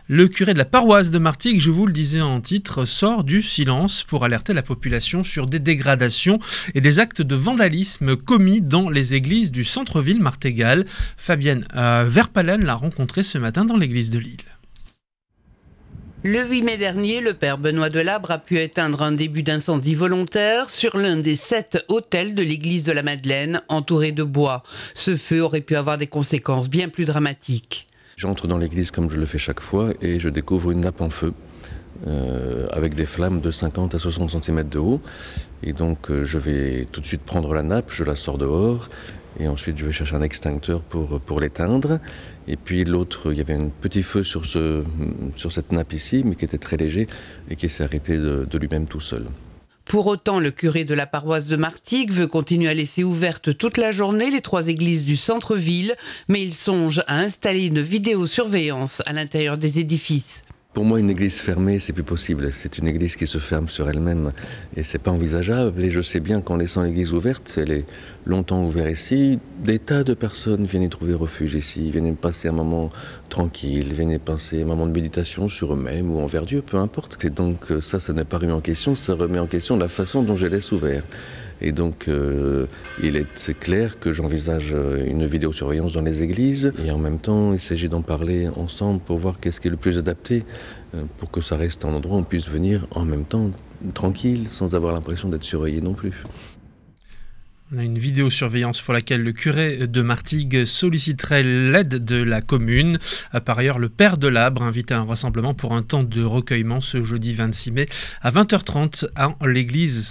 Le curé de la paroisse de Martigues, je vous le disais en titre, sort du silence pour alerter la population sur des dégradations et des actes de vandalisme commis dans les églises du centre-ville martégal. Fabienne Verpalen l'a rencontré ce matin dans l'église de Lille. Le 8 mai dernier, le père Benoît Delabre a pu éteindre un début d'incendie volontaire sur l'un des 7 autels de l'église de la Madeleine, entouré de bois. Ce feu aurait pu avoir des conséquences bien plus dramatiques. J'entre dans l'église comme je le fais chaque fois et je découvre une nappe en feu avec des flammes de 50 à 60 cm de haut. Et donc je vais tout de suite prendre la nappe, je la sors dehors et ensuite je vais chercher un extincteur pour l'éteindre. Et puis l'autre, il y avait un petit feu sur cette nappe ici, mais qui était très léger et qui s'est arrêté de lui-même tout seul. Pour autant, le curé de la paroisse de Martigues veut continuer à laisser ouvertes toute la journée les 3 églises du centre-ville, mais il songe à installer une vidéosurveillance à l'intérieur des édifices. Pour moi, une église fermée, c'est plus possible. C'est une église qui se ferme sur elle-même et c'est pas envisageable. Et je sais bien qu'en laissant l'église ouverte, elle est longtemps ouverte ici. Des tas de personnes viennent y trouver refuge ici, viennent y passer un moment tranquille, viennent y passer un moment de méditation sur eux-mêmes ou envers Dieu, peu importe. Et donc ça n'est pas remis en question, ça remet en question la façon dont je laisse ouvert. Et donc, c'est clair que j'envisage une vidéosurveillance dans les églises. Et en même temps, il s'agit d'en parler ensemble pour voir qu'est-ce qui est le plus adapté pour que ça reste un endroit où on puisse venir en même temps tranquille, sans avoir l'impression d'être surveillé non plus. On a une vidéosurveillance pour laquelle le curé de Martigues solliciterait l'aide de la commune. Par ailleurs, le père Delabre invite à un rassemblement pour un temps de recueillement ce jeudi 26 mai à 20h30 à l'église